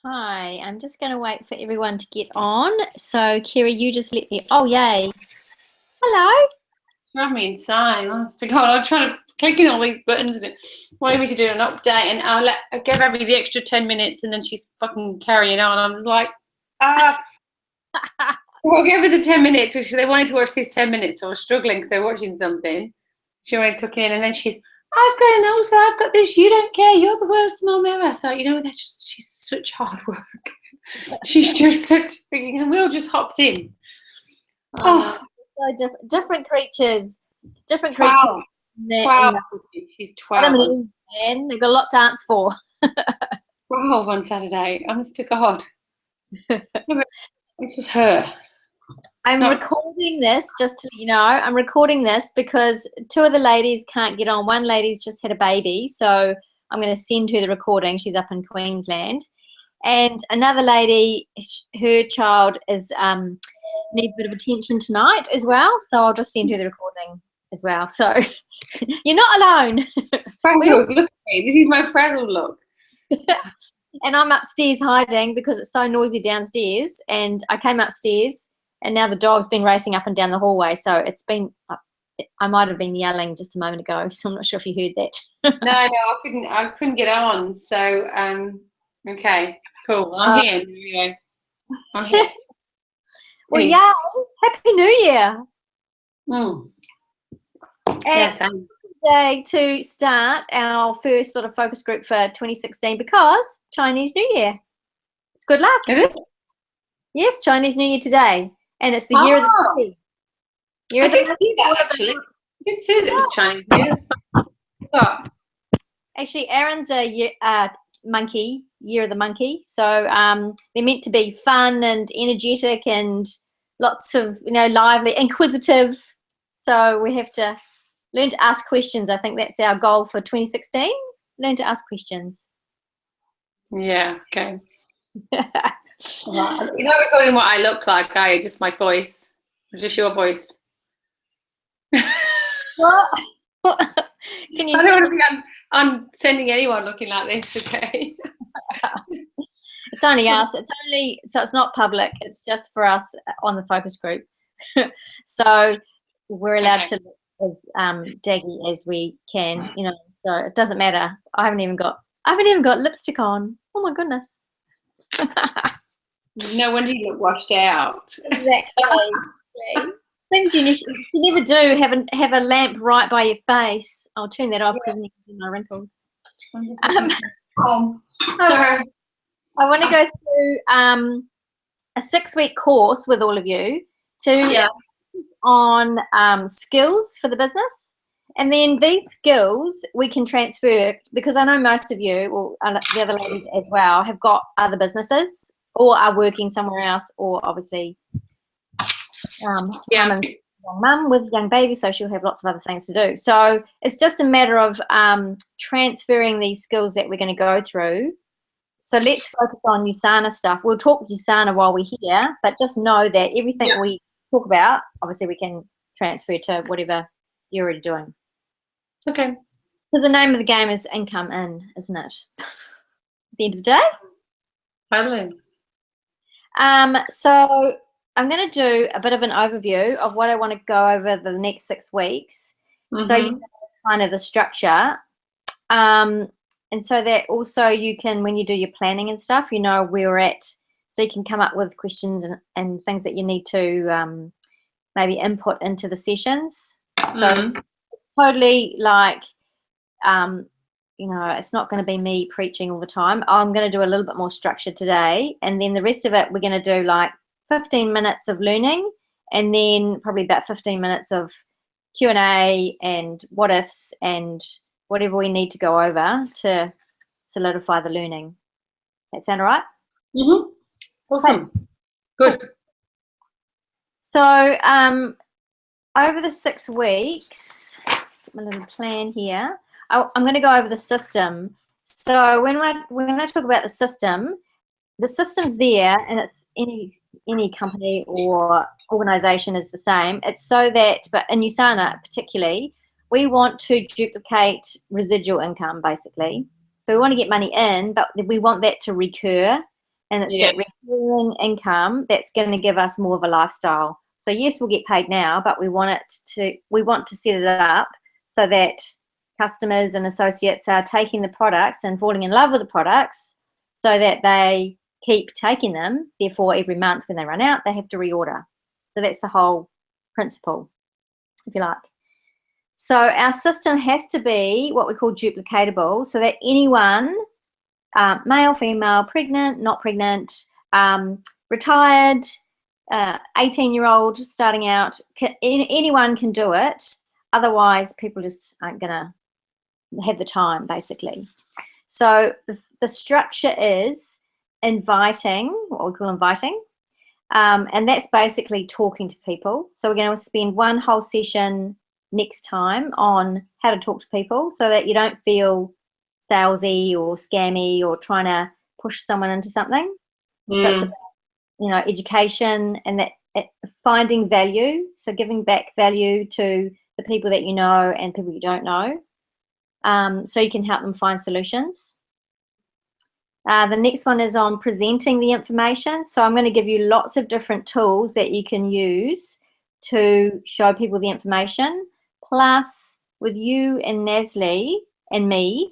Hi, I'm just going to wait for everyone to get on. So, Kira, you just let me. Oh, yay. Hello. Drive me insane. Honest to God, I'm trying to click in all these buttons and wanting me to do an update, and I'll give Abby the extra 10 minutes, and then she's fucking carrying on. I'm just like, ah. So I'll give her the 10 minutes, which they wanted to watch these 10 minutes. So I was struggling because they're watching something. She only took in, and then I've got an ulcer. I've got this. You don't care. You're the worst mum ever. So she's such hard work. She's just such freaking, and Will just hops in. Oh, no. So different creatures. Different creatures. Wow. Wow. She's 12. Man. They've got a lot to dance for. 12 on Saturday. Honest to God. It's just her. I'm recording this, just to let you know. I'm recording this because two of the ladies can't get on. One lady's just had a baby, so I'm going to send her the recording. She's up in Queensland. And another lady, her child is needs a bit of attention tonight as well, so I'll just send her the recording as well. So you're not alone. Frazzled, look at me. This is my frazzled look. And I'm upstairs hiding because it's so noisy downstairs. And I came upstairs, and now the dog's been racing up and down the hallway. So it's been. I might have been yelling just a moment ago, so I'm not sure if you heard that. No, I couldn't get on. So okay, cool. I'm here anyway. I'm here. Well, yeah. Happy New Year. Yes, day to start our first sort of focus group for 2016 because Chinese New Year. It's good luck. Is it? Yes, Chinese New Year today, and it's the year of the monkey. I did see that actually. I did see that it was Chinese New Year. Oh. Actually, Aaron's a monkey, year of the monkey. So they're meant to be fun and energetic and lots of lively, inquisitive. So we have to learn to ask questions. I think that's our goal for 2016. Learn to ask questions. Yeah, okay. You're not recording what I look like, are you? Just my voice. Just your voice. What? Can you I don't want to be on sending anyone looking like this, okay? It's only us. So it's not public. It's just for us on the focus group. So we're allowed to look as daggy as we can, so it doesn't matter. I haven't even got lipstick on. Oh my goodness. No wonder you look washed out. Exactly. Things you never do have a lamp right by your face. I'll turn that off because you can see my wrinkles. Sorry. I want to go through a 6-week course with all of you on skills for the business. And then these skills we can transfer because I know most of you, or the other ladies as well, have got other businesses or are working somewhere else, or obviously young mum with young baby, so she'll have lots of other things to do. So it's just a matter of transferring these skills that we're going to go through. So let's focus on USANA stuff. We'll talk USANA while we're here, but just know that everything we talk about, obviously we can transfer to whatever you're already doing. Okay. Because the name of the game is income in, isn't it? At the end of the day. Totally. So I'm going to do a bit of an overview of what I want to go over the next 6 weeks. Mm-hmm. So you know kind of the structure. And so that also you can, when you do your planning and stuff, you know where we're at. So you can come up with questions and things that you need to maybe input into the sessions. So it's totally like, it's not going to be me preaching all the time. I'm going to do a little bit more structure today. And then the rest of it, we're going to do like 15 minutes of learning and then probably about 15 minutes of Q&A and what ifs and whatever we need to go over to solidify the learning. That sound all right? Mm-hmm. Awesome. Okay. Good. So over the 6 weeks, my little plan here, I'm going to go over the system. So when I talk about the system's there, and it's any company or organisation is the same. It's so that, but in USANA particularly, we want to duplicate residual income, basically. So we want to get money in, but we want that to recur. and it's that recurring income that's going to give us more of a lifestyle. So yes, we'll get paid now, but we want to set it up so that customers and associates are taking the products and falling in love with the products so that they keep taking them. Therefore, every month when they run out, they have to reorder. So that's the whole principle, if you like. So our system has to be what we call duplicatable, so that anyone, male, female, pregnant, not pregnant, retired, 18-year-old starting out, anyone can do it. Otherwise, people just aren't going to have the time, basically. So the structure is inviting, what we call inviting, and that's basically talking to people. So we're going to spend one whole session next time on how to talk to people so that you don't feel salesy or scammy or trying to push someone into something. So it's about, education and that finding value, so giving back value to the people that you know and people you don't know, so you can help them find solutions. The next one is on presenting the information. So I'm going to give you lots of different tools that you can use to show people the information. Plus, with you and Nasli and me,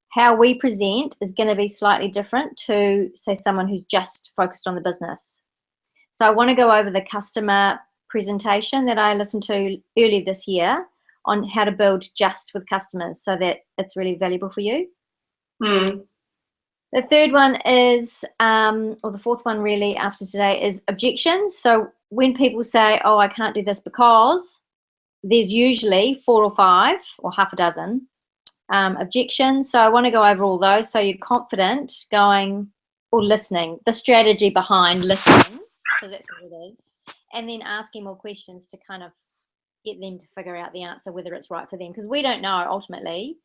how we present is going to be slightly different to, say, someone who's just focused on the business. So I want to go over the customer presentation that I listened to earlier this year on how to build just with customers so that it's really valuable for you. The third one is, or the fourth one really after today, is objections. So when people say, oh, I can't do this because, there's usually 4 or 5 or half a dozen objections. So I want to go over all those so you're confident going or listening, the strategy behind listening, because that's what it is, and then asking more questions to kind of get them to figure out the answer, whether it's right for them, because we don't know ultimately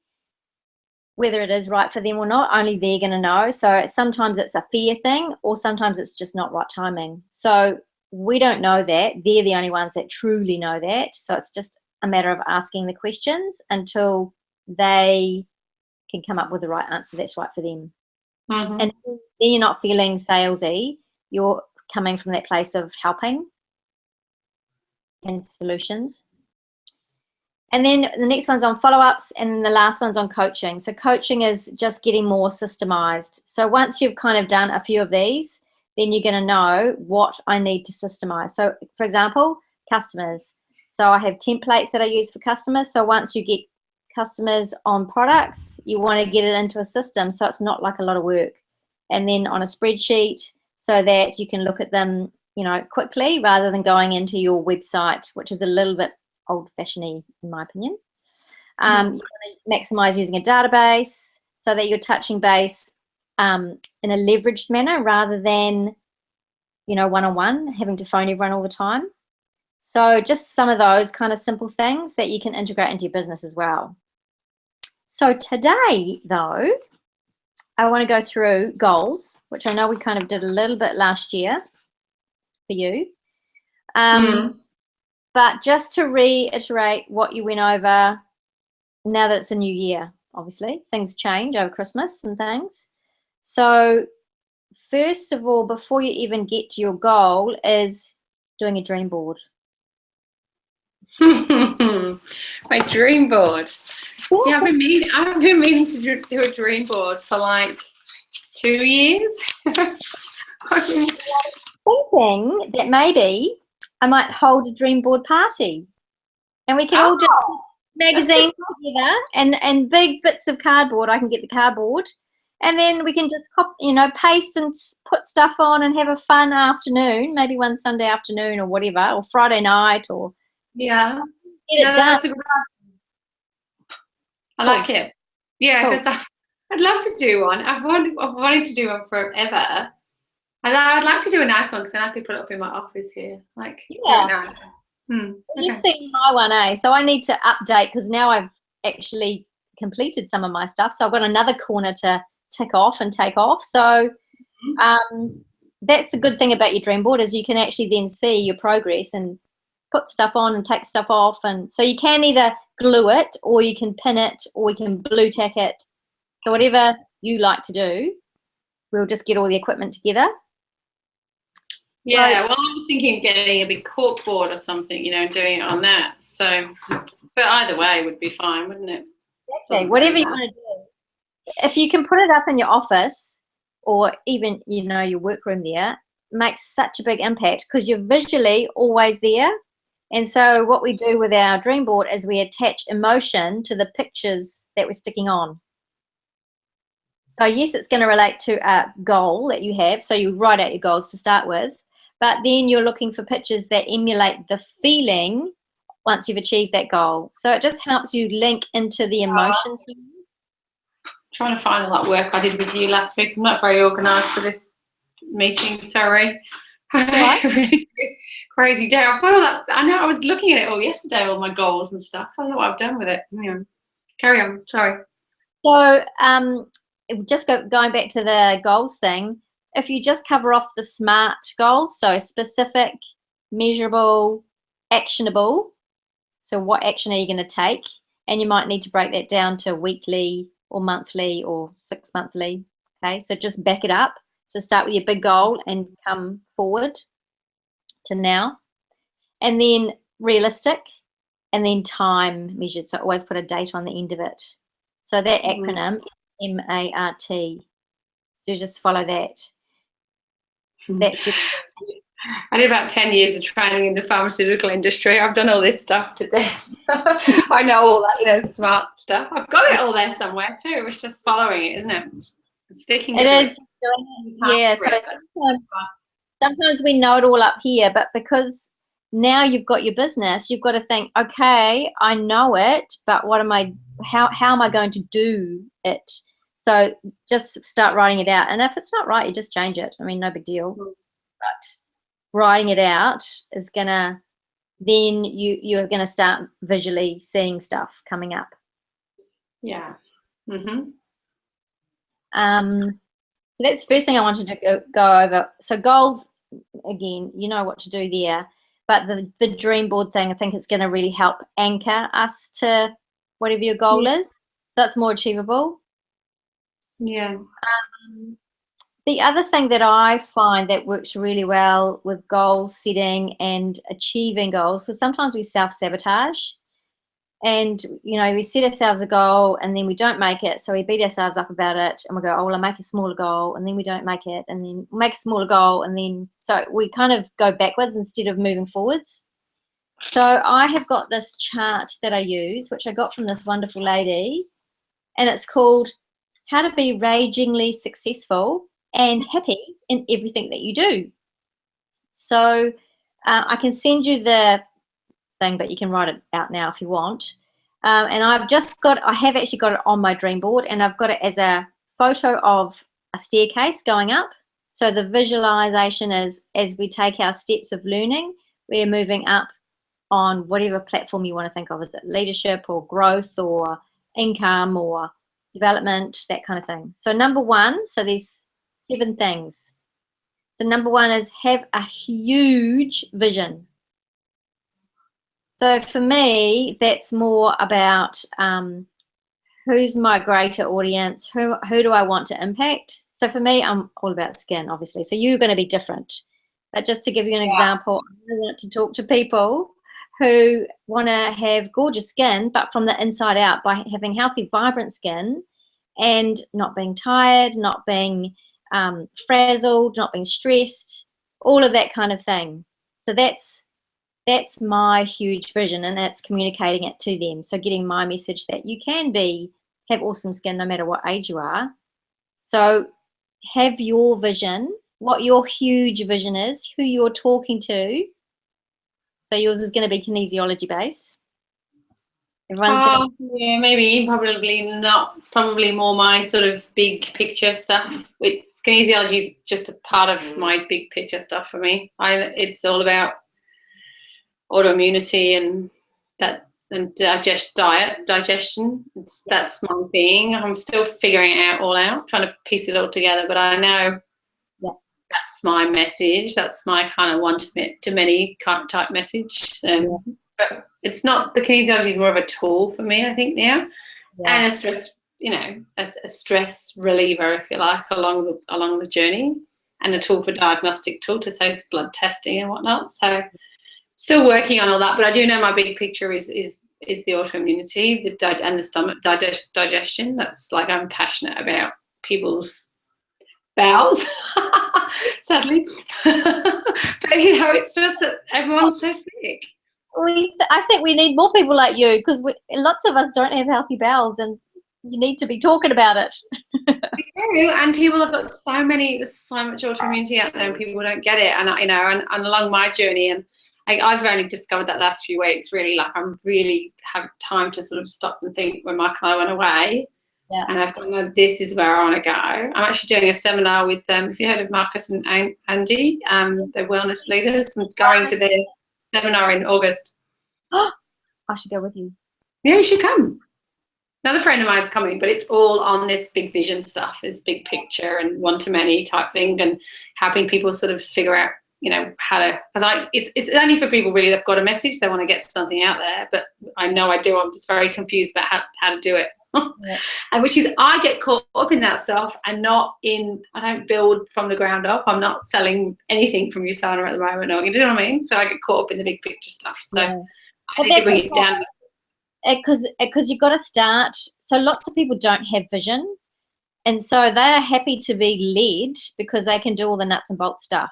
whether it is right for them or not. Only they're going to know. So sometimes it's a fear thing, or sometimes it's just not right timing. So we don't know that. They're the only ones that truly know that. So it's just a matter of asking the questions until they can come up with the right answer that's right for them. And then you're not feeling salesy. You're coming from that place of helping and solutions. And then the next one's on follow-ups, and then the last one's on coaching. So coaching is just getting more systemized. So once you've kind of done a few of these, then you're going to know what I need to systemize. So, for example, customers. So I have templates that I use for customers. So once you get customers on products, you want to get it into a system so it's not like a lot of work. And then on a spreadsheet so that you can look at them, quickly rather than going into your website, which is a little bit old-fashioned in my opinion. You want to maximize using a database so that you're touching base in a leveraged manner rather than, one-on-one, having to phone everyone all the time. So just some of those kind of simple things that you can integrate into your business as well. So today, though, I want to go through goals, which I know we kind of did a little bit last year for you. But just to reiterate what you went over, now that it's a new year, obviously, things change over Christmas and things. So first of all, before you even get to your goal, is doing a dream board. My dream board. Yeah, I've been meaning to do a dream board for like 2 years. Thinking that maybe I might hold a dream board party, and we can all just put magazines together and big bits of cardboard. I can get the cardboard, and then we can just paste and put stuff on and have a fun afternoon, maybe one Sunday afternoon or whatever, or Friday night, or get it done. That's a good idea. I like it. Yeah, because I'd love to do one. I've wanted to do one forever. And I'd like to do a nice one because then I could put it up in my office here. You've seen my one, eh? So I need to update because now I've actually completed some of my stuff. So I've got another corner to tick off and take off. So that's the good thing about your dream board is you can actually then see your progress and put stuff on and take stuff off. And so you can either glue it or you can pin it or you can blue tack it. So whatever you like to do, we'll just get all the equipment together Yeah, well, I was thinking of getting a big cork board or something, doing it on that. So, but either way would be fine, wouldn't it? Exactly. Whatever you want to do. If you can put it up in your office or even, your workroom there, makes such a big impact because you're visually always there. And so what we do with our dream board is we attach emotion to the pictures that we're sticking on. So yes, it's going to relate to a goal that you have. So you write out your goals to start with, but then you're looking for pictures that emulate the feeling once you've achieved that goal. So it just helps you link into the emotions. Trying to find all that work I did with you last week. I'm not very organised for this meeting, sorry. Crazy day. I've got all that. I know I was looking at it all yesterday, all my goals and stuff. I don't know what I've done with it. Yeah. Carry on, sorry. So just going back to the goals thing, if you just cover off the SMART goals, so specific, measurable, actionable, so what action are you going to take? And you might need to break that down to weekly or monthly or 6 monthly. Okay, so just back it up. So start with your big goal and come forward to now. And then realistic, and then time measured. So always put a date on the end of it. So that acronym is MART. So you just follow that. That's your. I did about 10 years of training in the pharmaceutical industry. I've done all this stuff to death. I know all that, SMART stuff. I've got it all there somewhere too. It's just following it, isn't it? Sticking it to is. it. Yeah. So sometimes we know it all up here, but because now you've got your business, you've got to think, okay, I know it, but how am I going to do it? So just start writing it out. And if it's not right, you just change it. I mean, no big deal. But writing it out is then you're gonna start visually seeing stuff coming up. Yeah. So that's the first thing I wanted to go over. So goals, again, you know what to do there, but the dream board thing, I think it's going to really help anchor us to whatever your goal is. So that's more achievable. Yeah. The other thing that I find that works really well with goal setting and achieving goals, because sometimes we self-sabotage and, we set ourselves a goal and then we don't make it. So we beat ourselves up about it and we go, oh, well, I'll make a smaller goal, and then we don't make it, and then we'll make a smaller goal. And then, so we kind of go backwards instead of moving forwards. So I have got this chart that I use, which I got from this wonderful lady, and it's called How to Be Ragingly Successful and Happy in Everything That You Do. So I can send you the thing, but you can write it out now if you want. And I have actually got it on my dream board, and I've got it as a photo of a staircase going up. So the visualization is as we take our steps of learning, we're moving up on whatever platform you want to think of. Is it leadership or growth or income or development, that kind of thing. So number one, so there's 7 things. So number one is have a huge vision. So for me, that's more about who's my greater audience, who do I want to impact. So for me, I'm all about skin, obviously. So you're going to be different. But just to give you an example, I want to talk to people who want to have gorgeous skin, but from the inside out, by having healthy, vibrant skin and not being tired, not being frazzled, not being stressed, all of that kind of thing. So that's my huge vision, and that's communicating it to them. So getting my message that you can have awesome skin no matter what age you are. So have your vision, what your huge vision is, who you're talking to. So yours is going to be kinesiology based. Yeah, maybe, probably not. It's probably more my sort of big picture stuff. Kinesiology is just a part of my big picture stuff for me. It's all about autoimmunity and that, and digestion. That's my thing. I'm still figuring it all out, trying to piece it all together. But I know that's my message. That's my kind of one-to-many type message. But it's not, the kinesiology is more of a tool for me, I think, now, and a stress, a stress reliever, if you like, along the journey. and a tool for diagnostic tool to save blood testing and whatnot. So still working on all that, but I do know my big picture is the autoimmunity, and the stomach digestion. That's like, I'm passionate about people's bowels, sadly. But you know, it's just that everyone's so sick. I think we need more people like you, because lots of us don't have healthy bowels, and you need to be talking about it. We do, and people have got there's so much autoimmunity out there, and people don't get it. And you know, and along my journey, and I've only discovered that last few weeks, really. Like, I'm really have time to sort of stop and think when Mark and I went away. Yeah. And I've gone, this is where I want to go. I'm actually doing a seminar with them. Have you heard of Marcus and Andy, the wellness leaders? I'm going to their seminar in August. I should go with you. Yeah, you should come. Another friend of mine's coming, but it's all on this big vision stuff, this big picture and one-to-many type thing, and helping people sort of figure out, you know, how to, because it's only for people really that've got a message, they want to get something out there, but I know I do, I'm just very confused about how to do it. Yeah. And which is, I get caught up in that stuff, and I don't build from the ground up. I'm not selling anything from USANA at the moment, or, you know what I mean? So I get caught up in the big picture stuff. So yeah. I need to bring it down. Because you've got to start. So lots of people don't have vision, and so they're happy to be led because they can do all the nuts and bolts stuff.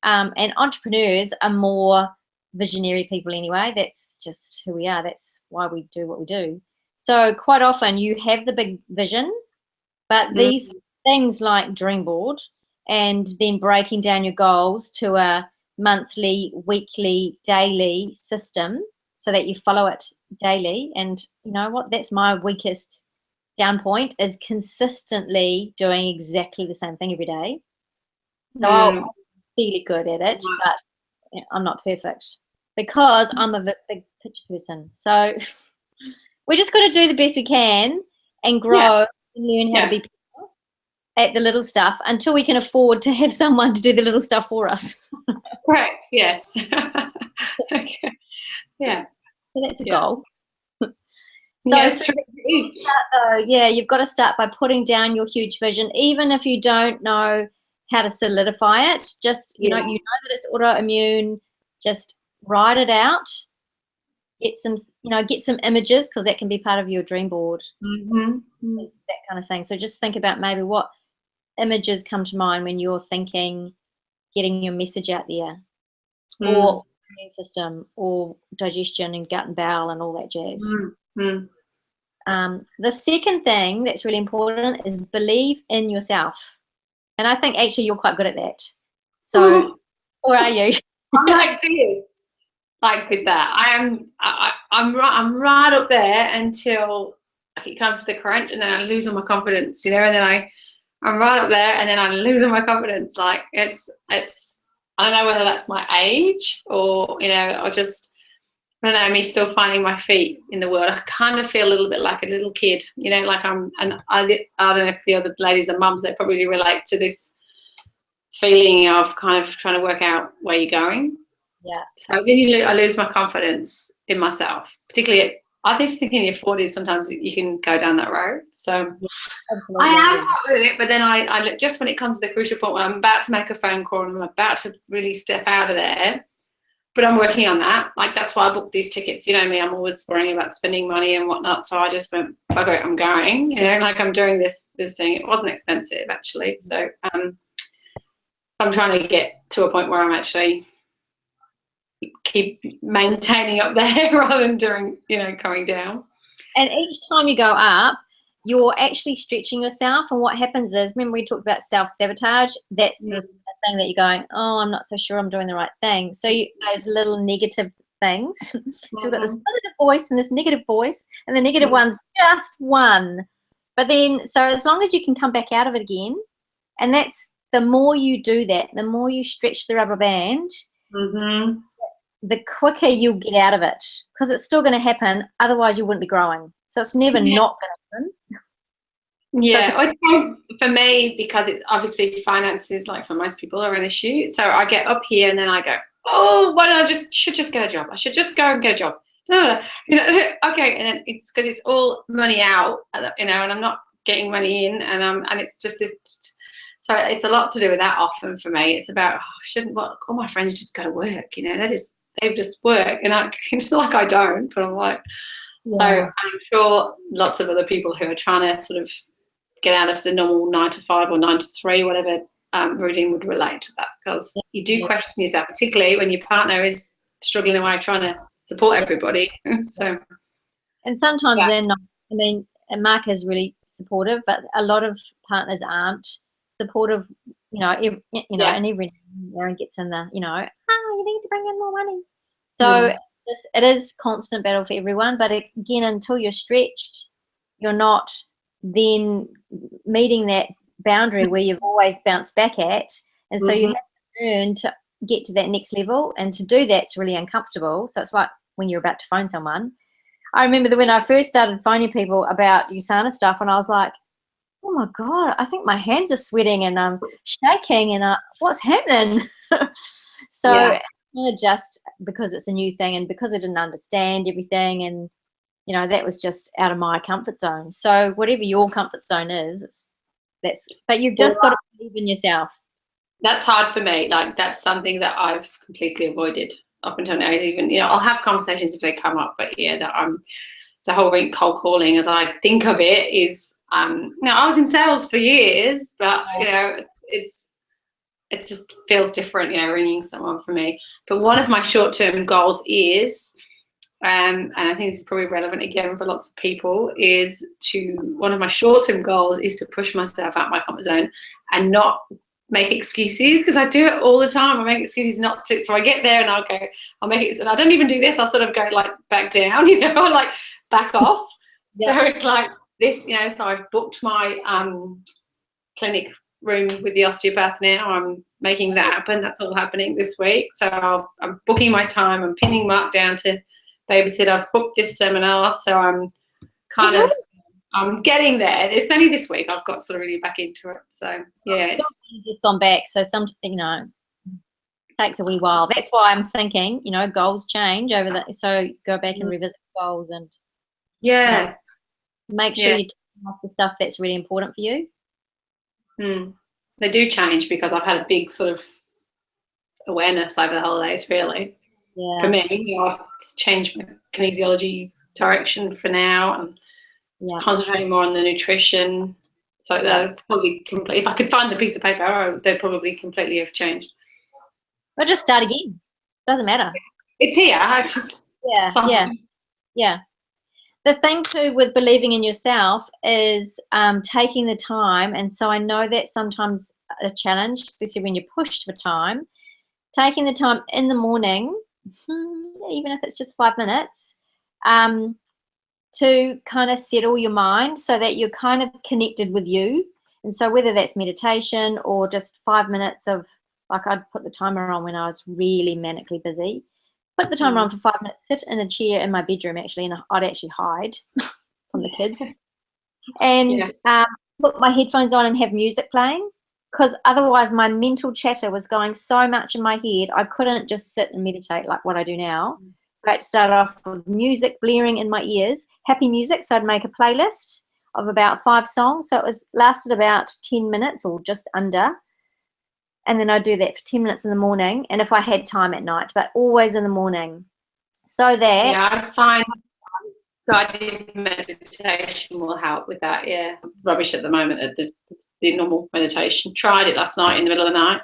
And entrepreneurs are more visionary people anyway. That's just who we are. That's why we do what we do. So quite often you have the big vision, but these things like dream board, and then breaking down your goals to a monthly, weekly, daily system so that you follow it daily. And you know what? That's my weakest down point, is consistently doing exactly the same thing every day. So I'm really good at it, but I'm not perfect because I'm a big picture person. So we just got to do the best we can and grow and learn how to be people at the little stuff until we can afford to have someone to do the little stuff for us. Correct. Yes. Okay. Yeah. So that's a goal. So you've got to start by putting down your huge vision, even if you don't know how to solidify it. Just you know that it's autoimmune. Just write it out. Get some images, because that can be part of your dream board. That kind of thing. So just think about maybe what images come to mind when you're thinking, getting your message out there, or immune system, or digestion and gut and bowel and all that jazz. The second thing that's really important is believe in yourself, and I think actually you're quite good at that. So, or are you? I'm like this. Like with that, I'm right up there until it comes to the crunch, and then I lose all my confidence, you know. And then I'm right up there, and then I lose all my confidence. Like it's I don't know whether that's my age or, you know, or just, I don't know, me still finding my feet in the world. I kind of feel a little bit like a little kid, you know, like I don't know if the other ladies are mums, they probably relate to this feeling of kind of trying to work out where you're going. Yeah. So then I lose my confidence in myself, particularly I think in your 40s sometimes you can go down that road. So I am quite good at it, but then I just when it comes to the crucial point when I'm about to make a phone call and I'm about to really step out of there, but I'm working on that. Like that's why I booked these tickets. You know me, I'm always worrying about spending money and whatnot. So I just went, fuck it, I'm going. You know, like I'm doing this thing. It wasn't expensive actually. So I'm trying to get to a point where I'm actually keep maintaining up there rather than doing, you know, coming down. And each time you go up, you're actually stretching yourself. And what happens is, remember we talked about self-sabotage? That's the thing that you're going, oh, I'm not so sure I'm doing the right thing. So those little negative things. So we've got this positive voice and this negative voice, and the negative one's just one. But then, so as long as you can come back out of it again, and that's, the more you do that, the more you stretch the rubber band, the quicker you'll get out of it, because it's still going to happen. Otherwise, you wouldn't be growing. So it's never not going to happen. Yeah, so for me, because it obviously finances, like for most people, are an issue. So I get up here and then I go, oh, why don't should just get a job? I should just go and get a job. No. You know, okay, and then it's because it's all money out, you know, and I'm not getting money in, and it's just this. So it's a lot to do with that often for me. It's about, all my friends just go to work, they just work, and it's not like I don't, but I'm like, so I'm sure lots of other people who are trying to sort of get out of the normal 9 to 5 or 9 to 3, whatever routine, would relate to that, because you do question yourself, particularly when your partner is struggling away trying to support everybody. So, and sometimes they're not. I mean, and Mark is really supportive, but a lot of partners aren't supportive. And every Aaron gets in the, you need to bring in more money. So it is constant battle for everyone. But again, until you're stretched, you're not then meeting that boundary where you've always bounced back at, and so you have to learn to get to that next level, and to do that's really uncomfortable. So it's like when you're about to phone someone. I remember that when I first started phoning people about USANA stuff, and I was like, oh my God, I think my hands are sweating and I'm shaking, and what's happening? So just because it's a new thing, and because I didn't understand everything, and that was just out of my comfort zone. So whatever your comfort zone is, but you've just got to believe in yourself. That's hard for me. Like, that's something that I've completely avoided up until now. Is even, I'll have conversations if they come up, but that the whole cold calling, as I think of it, is I was in sales for years, but it just feels different, ringing someone for me. But one of my short-term goals is, and I think this is probably relevant again for lots of people, one of my short-term goals is to push myself out my comfort zone and not make excuses, because I do it all the time. I make excuses not to. So I get there and I'll make it, and I don't even do this. I'll sort of go like back down, or like back off. So it's like this, so I've booked my clinic room with the osteopath now. I'm making that happen. That's all happening this week. So I'm booking my time. I'm pinning Mark down to babysit. I've booked this seminar. So I'm I'm getting there. It's only this week I've got sort of really back into it. So it's just gone back. So takes a wee while. That's why I'm thinking, goals change over that. So go back and revisit goals and make sure you take off the stuff that's really important for you. They do change, because I've had a big sort of awareness over the holidays, really. Yeah. For me, I've changed my kinesiology direction for now, and concentrating more on the nutrition. So they'll probably if I could find the piece of paper, they'd probably completely have changed. Or just start again. Doesn't matter. It's here. I just The thing too with believing in yourself is taking the time, and so I know that's sometimes a challenge, especially when you're pushed for time. Taking the time in the morning, even if it's just 5 minutes, to kind of settle your mind so that you're kind of connected with you. And so whether that's meditation or just 5 minutes of, like, I'd put the timer on when I was really manically busy. Put the timer on for 5 minutes, sit in a chair in my bedroom actually, and I'd actually hide from the kids. And put my headphones on and have music playing, because otherwise my mental chatter was going so much in my head, I couldn't just sit and meditate like what I do now. So I had to start off with music blaring in my ears, happy music. So I'd make a playlist of about 5 songs. So it lasted about 10 minutes or just under. And then I'd do that for 10 minutes in the morning, and if I had time at night, but always in the morning. So that... Yeah, I find guided meditation will help with that, Rubbish at the moment at the normal meditation. Tried it last night in the middle of the night,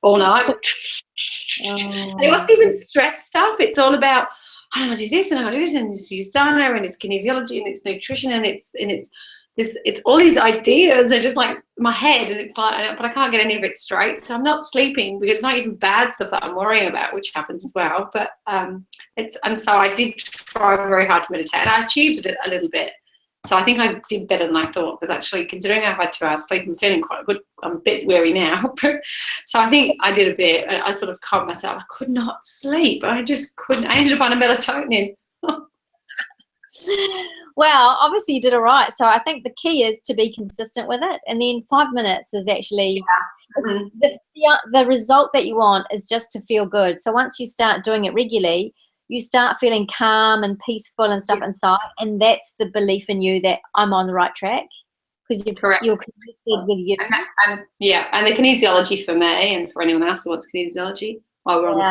all night. And it wasn't even stress stuff. It's all about, I want to do this and I want to do this, and it's USANA and it's kinesiology and it's nutrition and it's all these ideas are just like my head, and it's like, but I can't get any of it straight. So I'm not sleeping, because it's not even bad stuff that I'm worrying about, which happens as well. But and so I did try very hard to meditate, and I achieved it a little bit. So I think I did better than I thought, because actually, considering I've had 2 hours sleep, I'm feeling quite good. I'm a bit weary now. So I think I did a bit. I sort of calmed myself. I could not sleep. I just couldn't. I ended up on a melatonin. Well, obviously you did all right. So I think the key is to be consistent with it. And then 5 minutes is actually the result that you want is just to feel good. So once you start doing it regularly, you start feeling calm and peaceful and stuff inside. And that's the belief in you that I'm on the right track. because Correct. you're connected with you. And the kinesiology for me and for anyone else who wants kinesiology while we're on the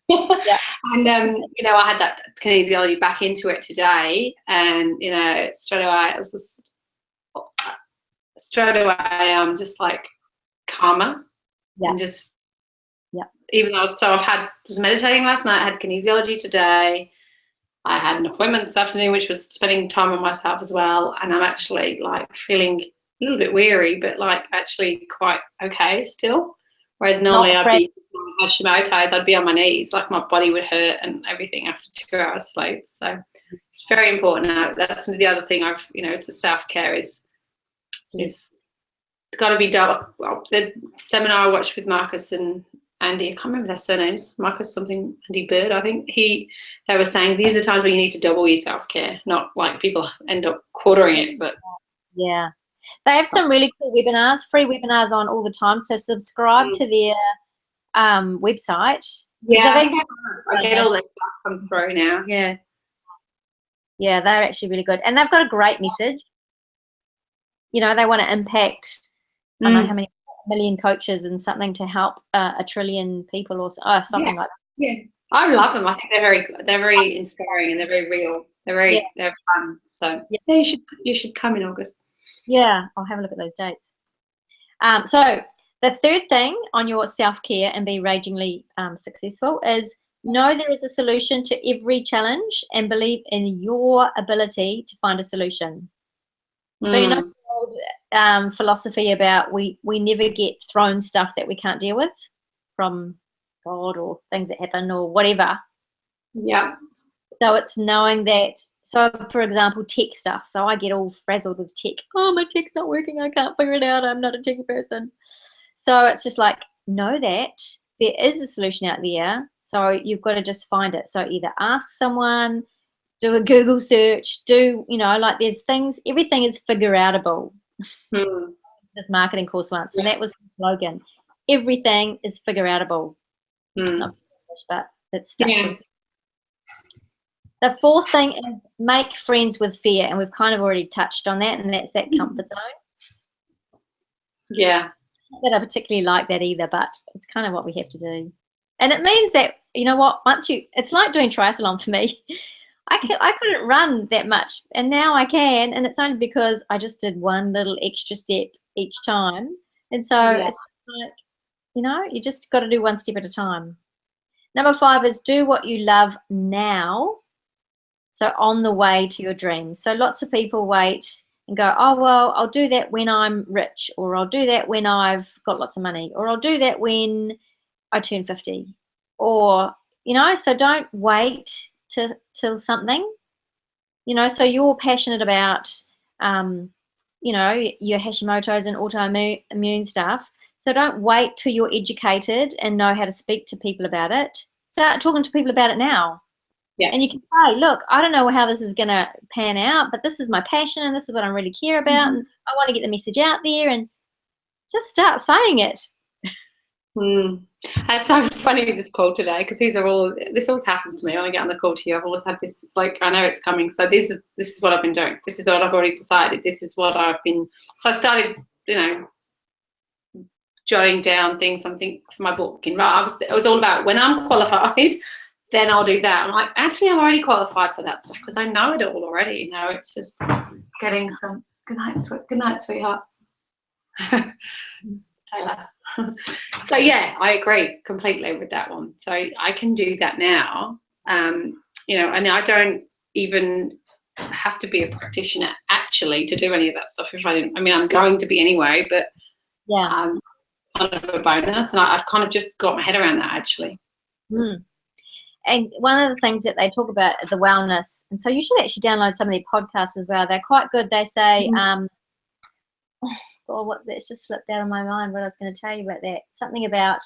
call. Yeah. And I had that kinesiology back into it today, and straight away I'm just like calmer. Yeah. And just even though I was meditating last night, I had kinesiology today. I had an appointment this afternoon, which was spending time on myself as well. And I'm actually like feeling a little bit weary, but like actually quite okay still. Whereas normally I'd be Hashimoto's, I'd be on my knees, like my body would hurt and everything after 2 hours sleep. So it's very important. That's the other thing the self-care is got to be done. Well, the seminar I watched with Marcus and Andy, I can't remember their surnames, Marcus something, Andy Bird, I think. They were saying these are the times where you need to double your self-care, not like people end up quartering it. But yeah, they have some really cool webinars, free webinars on all the time. So subscribe to their website. Yeah, I get all that stuff comes through now. Yeah. Yeah, they're actually really good. And they've got a great message. They want to impact, I don't know how many million coaches and something to help 1 trillion people or something like that. Yeah, I love them. I think they're very inspiring and they're very real. They're fun. So you should come in August. Yeah, I'll have a look at those dates. So the third thing on your self-care and be ragingly successful is know there is a solution to every challenge and believe in your ability to find a solution. So the old philosophy about we never get thrown stuff that we can't deal with from God or things that happen or whatever. Yeah. So it's knowing that. So, for example, tech stuff. So I get all frazzled with tech. Oh, my tech's not working. I can't figure it out. I'm not a techy person. So it's just like, know that there is a solution out there. So you've got to just find it. So either ask someone, do a Google search, like there's things, everything is figure-outable. This marketing course once, and that was the slogan. Everything is figure-outable. Not English, but it's stuck with. The fourth thing is make friends with fear, and we've kind of already touched on that, and that's that comfort zone. Yeah. Not that I particularly like that either, but it's kind of what we have to do. And it means that, it's like doing triathlon for me. I couldn't run that much, and now I can, and it's only because I just did one little extra step each time. And so it's like, you just got to do one step at a time. Number 5 is do what you love now. So on the way to your dreams. So lots of people wait and go, oh, well, I'll do that when I'm rich, or I'll do that when I've got lots of money, or I'll do that when I turn 50, or, so don't wait till something, so you're passionate about, your Hashimoto's and autoimmune stuff. So don't wait till you're educated and know how to speak to people about it. Start talking to people about it now. Yeah. And you can say, look, I don't know how this is going to pan out, but this is my passion and this is what I really care about. And I want to get the message out there, and just start saying it. That's so funny with this call today, because this always happens to me when I get on the call to you. I've always had this, it's like I know it's coming, so this is what I've been doing, this is what I've already decided, this is what I've been, so I started jotting down things, something for my book, and it was all about when I'm qualified, then I'll do that. I'm like, actually I'm already qualified for that stuff because I know it all already. It's just getting some good night sweetheart. Taylor. So yeah, I agree completely with that one. So I can do that now, and I don't even have to be a practitioner actually to do any of that stuff. If I didn't, I'm going to be anyway, but kind of a bonus, and I've kind of just got my head around that actually. And one of the things that they talk about is the wellness, and so you should actually download some of their podcasts as well. They're quite good. They say what's that? It's just slipped out of my mind what I was going to tell you about that. Something about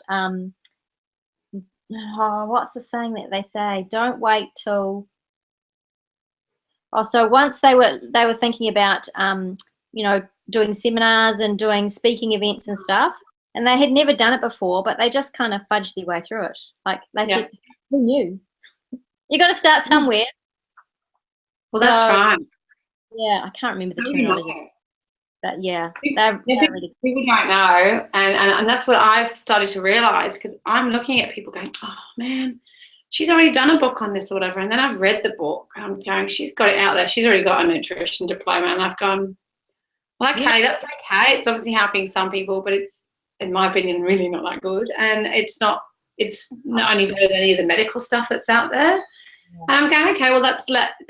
what's the saying that they say? Don't wait till. So once they were thinking about doing seminars and doing speaking events and stuff, and they had never done it before, but they just kind of fudged their way through it. Like they said, who knew? You got to start somewhere. Well, that's right. Yeah, I can't remember the terminology. But yeah, Yeah, they're really people don't know, and that's what I've started to realize, because I'm looking at people going, oh man, she's already done a book on this or whatever, and then I've read the book and I'm going, she's got it out there, she's already got a nutrition diploma, and I've gone, well, okay, that's okay, it's obviously helping some people, but it's, in my opinion, really not that good, and it's not only better than any of the medical stuff that's out there. And I'm going, okay, well,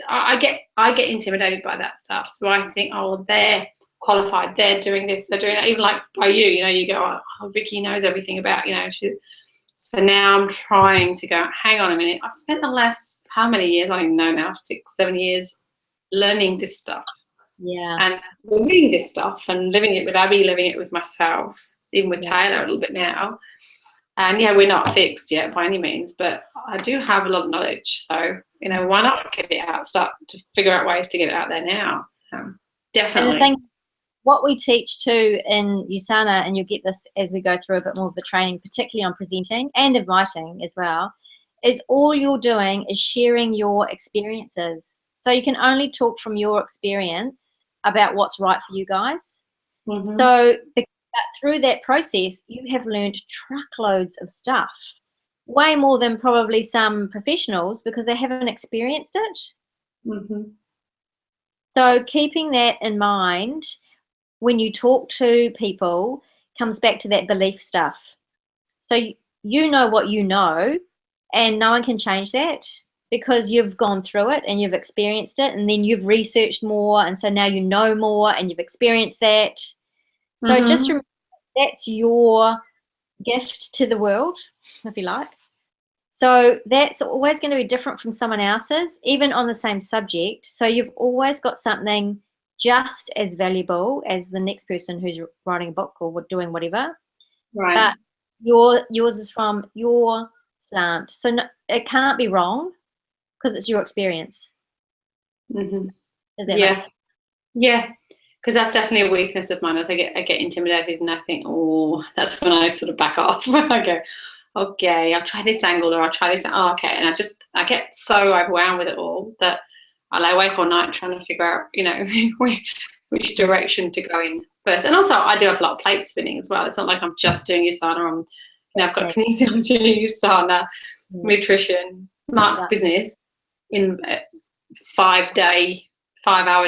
I get intimidated by that stuff. So I think, oh, well, they're qualified, they're doing this, they're doing that. Even like by you, you go, oh, Vicky knows everything about, so now I'm trying to go, hang on a minute. I've spent the last, how many years? I don't even know now, 6, 7 years learning this stuff. Yeah. And living this stuff and living it with Abby, living it with myself, even with Taylor a little bit now. And yeah, we're not fixed yet by any means, but I do have a lot of knowledge. So, why not get it out, start to figure out ways to get it out there now. So definitely. And the thing, what we teach too in USANA, and you'll get this as we go through a bit more of the training, particularly on presenting and inviting as well, is all you're doing is sharing your experiences. So you can only talk from your experience about what's right for you guys. Mm-hmm. So through that process, you have learned truckloads of stuff, way more than probably some professionals, because they haven't experienced it. Mm-hmm. So keeping that in mind when you talk to people comes back to that belief stuff. So you know what you know, and no one can change that, because you've gone through it and you've experienced it, and then you've researched more, and so now you know more and you've experienced that. So just remember, that's your gift to the world, if you like. So that's always going to be different from someone else's, even on the same subject. So you've always got something just as valuable as the next person who's writing a book or doing whatever. Right. But yours is from your slant. So no, it can't be wrong, because it's your experience. Mm-hmm. Does that make sense? Yeah. Because that's definitely a weakness of mine. As I get intimidated, and I think, oh, that's when I sort of back off. I go, okay, I'll try this angle, or I'll try this. Oh, okay, and I get so overwhelmed with it all that I lay awake all night trying to figure out, which direction to go in first. And also, I do have a lot of plate spinning as well. It's not like I'm just doing USANA. I've got kinesiology, USANA, nutrition, Mark's business in a 5-hour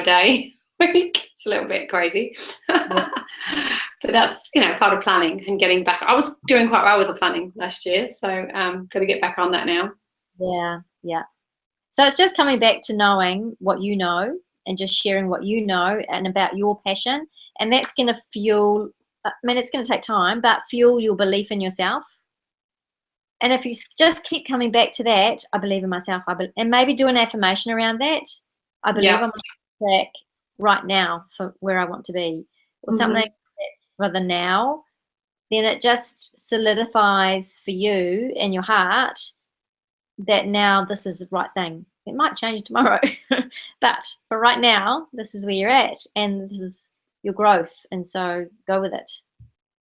day week. It's a little bit crazy, but that's part of planning and getting back. I was doing quite well with the planning last year, so got to get back on that now. Yeah. So it's just coming back to knowing what you know and just sharing what you know and about your passion, and that's going to fuel. I mean, it's going to take time, but fuel your belief in yourself. And if you just keep coming back to that, I believe in myself, and maybe do an affirmation around that. I believe I'm on track right now for where I want to be, or something that's for the now, then it just solidifies for you in your heart that now this is the right thing. It might change tomorrow, but for right now, this is where you're at, and this is your growth, and so go with it.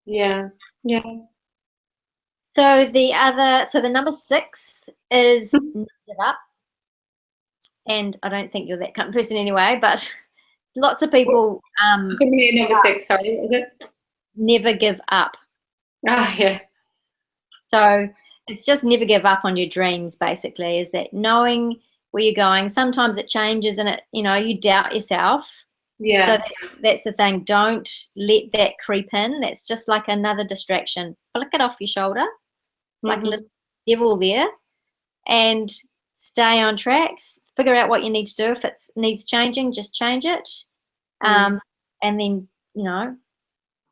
Yeah. So the number 6 is never give up. And I don't think you're that kind of person anyway, but lots of people I couldn't hear number 6, sorry, what was it? Never give up. Yeah. So it's just never give up on your dreams, basically, is that knowing where you're going. Sometimes it changes and it, you doubt yourself. Yeah. So that's the thing. Don't let that creep in. That's just like another distraction. Flick it off your shoulder. It's like a little devil there. And stay on track. Figure out what you need to do. If it needs changing, just change it. And then,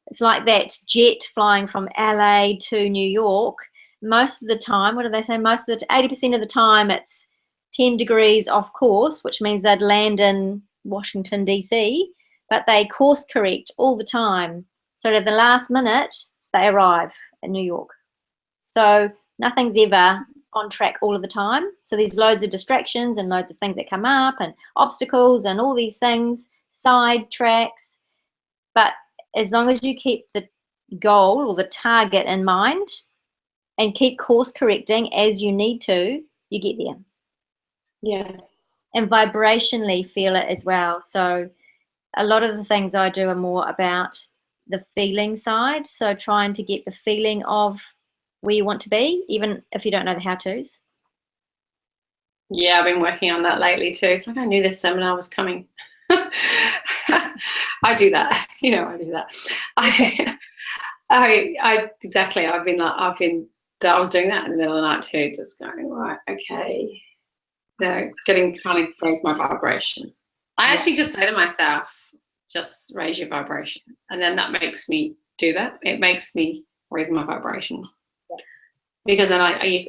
it's like that jet flying from LA to New York. Most of the time, what do they say? 80% of the time it's 10 degrees off course, which means they'd land in Washington, DC, but they course correct all the time. So at the last minute, they arrive in New York. So nothing's ever on track all of the time. So there's loads of distractions and loads of things that come up and obstacles and all these things, side tracks. But as long as you keep the goal or the target in mind and keep course correcting as you need to, you get there. Yeah. And vibrationally feel it as well. So a lot of the things I do are more about the feeling side. So trying to get the feeling of where you want to be, even if you don't know the how-tos. Yeah, I've been working on that lately too. It's like I knew this seminar was coming. I do that. You know, I do that. I exactly. I was doing that in the middle of the night too, just going, right, okay. You know, trying to raise my vibration. I actually just say to myself, just raise your vibration. And then that makes me do that. It makes me raise my vibration. Yeah. Because then you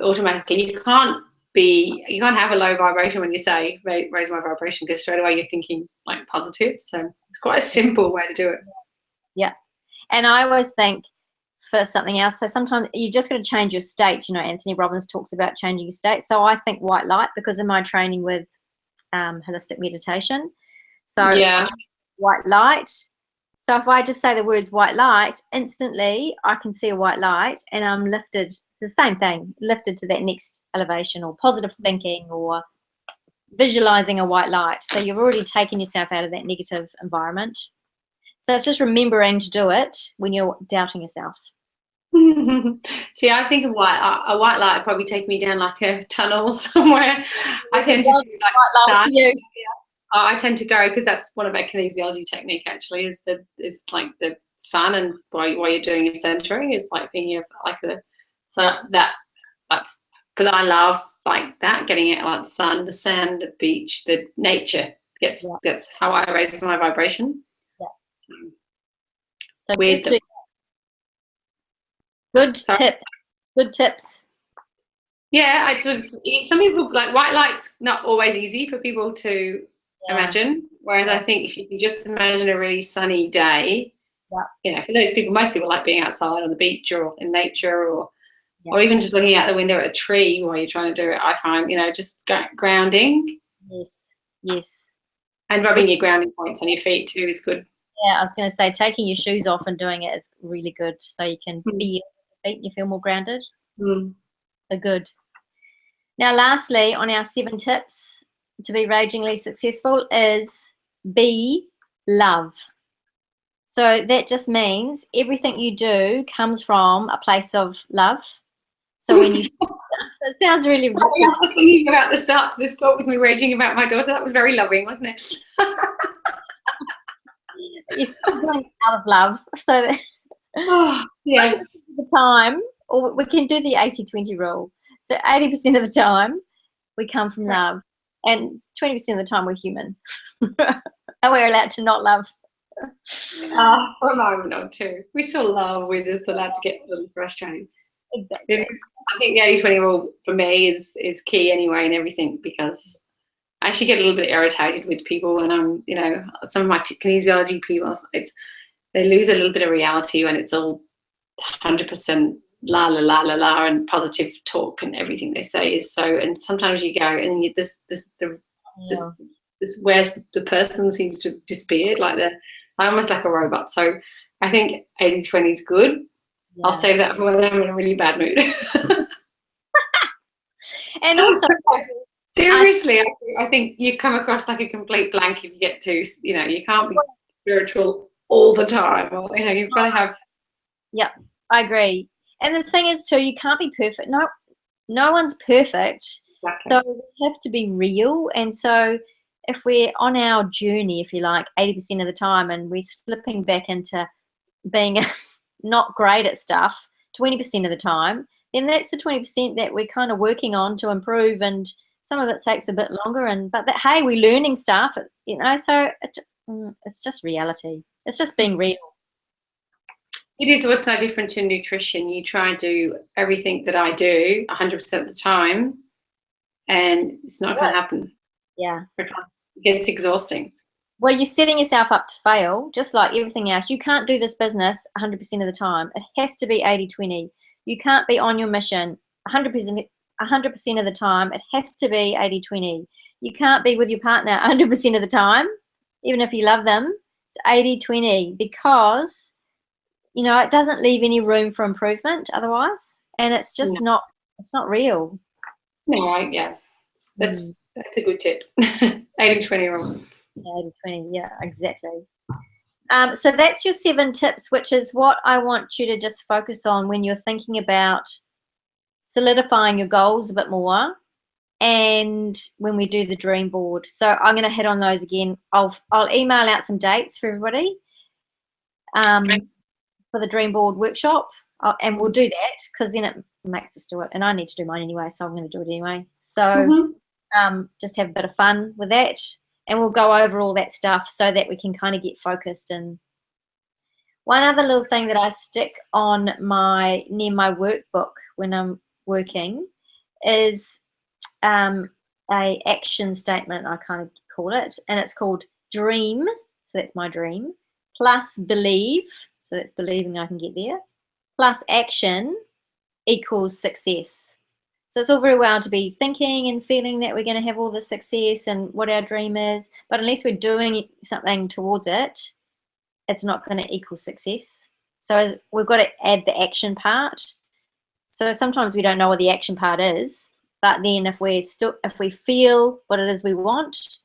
can't have a low vibration when you say raise my vibration, because straight away you're thinking like positive. So it's quite a simple way to do it. Yeah. And I always think for something else, so sometimes you just got to change your state. You know, Anthony Robbins talks about changing your state. So I think white light, because of my training with holistic meditation. So yeah. White light. So if I just say the words white light, instantly I can see a white light and I'm lifted. It's the same thing, lifted to that next elevation, or positive thinking, or visualizing a white light. So you've already taken yourself out of that negative environment. So it's just remembering to do it when you're doubting yourself. See, I think a white light would probably take me down like a tunnel somewhere. I tend to do like that. I tend to go, because that's one of our kinesiology technique actually, is like the sun, and while you're doing your centering is like thinking of like that's because I love like that, getting out like the sun, the sand, the beach, the nature. That's how I raise my vibration. Yeah. So weird. Good tips. Yeah, it's some people like white light's not always easy for people to imagine. Whereas I think if you can just imagine a really sunny day, you know, for those people, most people like being outside on the beach or in nature, or even just looking out the window at a tree while you're trying to do it. I find, you know, just grounding. Yes. And rubbing your grounding points on your feet too is good. Yeah, I was going to say taking your shoes off and doing it is really good, so you can feel your feet, you feel more grounded. So good. Now, lastly, on our 7 tips to be ragingly successful is be love. So that just means everything you do comes from a place of love. So when you it sounds really ridiculous. I was thinking about the start to this talk with me raging about my daughter. That was very loving, wasn't it? You're still doing it out of love. So yes. the time, or we can do the 80-20 rule. So 80% of the time we come from love, and 20% of the time we're human. And we're allowed to not love. For a moment or two. We still love, we're just allowed to get a little frustrated. Exactly. I think the 80-20 rule for me is key anyway in everything, because I actually get a little bit irritated with people when I'm, you know, some of my kinesiology people, they lose a little bit of reality when it's all 100% la la la la la and positive talk, and everything they say is so. And sometimes you go and this where's the person seems to have disappeared, like they're almost like a robot. So I think 80-20 is good. Yeah. I'll save that for when I'm in a really bad mood. And also, seriously, I think you come across like a complete blank if you get to, you know, you can't be spiritual all the time, or, you know, you've got to have. Yeah, I agree. And the thing is too, you can't be perfect. No one's perfect. Exactly. So we have to be real. And so if we're on our journey, if you like, 80% of the time, and we're slipping back into being not great at stuff 20% of the time, then that's the 20% that we're kind of working on to improve, and some of it takes a bit longer, but hey, we're learning stuff, you know, so it's just reality. It's just being real. It is. What's no different to nutrition? You try and do everything that I do 100% of the time, and it's not going to happen. Yeah. It gets exhausting. Well, you're setting yourself up to fail, just like everything else. You can't do this business 100% of the time. It has to be 80-20. You can't be on your mission 100% of the time. It has to be 80-20. You can't be with your partner 100% of the time, even if you love them. It's 80-20, because, you know, it doesn't leave any room for improvement otherwise, and it's just it's not real. No, yeah, that's a good tip. 80-20 rule. 80/20, yeah, exactly. So that's your 7 tips, which is what I want you to just focus on when you're thinking about solidifying your goals a bit more, and when we do the dream board. So I'm going to hit on those again. I'll email out some dates for everybody for the dream board workshop, and we'll do that because then it makes us do it. And I need to do mine anyway, so I'm going to do it anyway. So just have a bit of fun with that, and we'll go over all that stuff so that we can kind of get focused. And one other little thing that I stick on near my workbook when I'm working is a action statement, I kind of call it, and it's called dream, so that's my dream, plus believe, so that's believing I can get there, plus action equals success. So it's all very well to be thinking and feeling that we're going to have all the success and what our dream is, but unless we're doing something towards it, it's not going to equal success. So we've got to add the action part. So sometimes we don't know what the action part is, but then if we feel what it is we want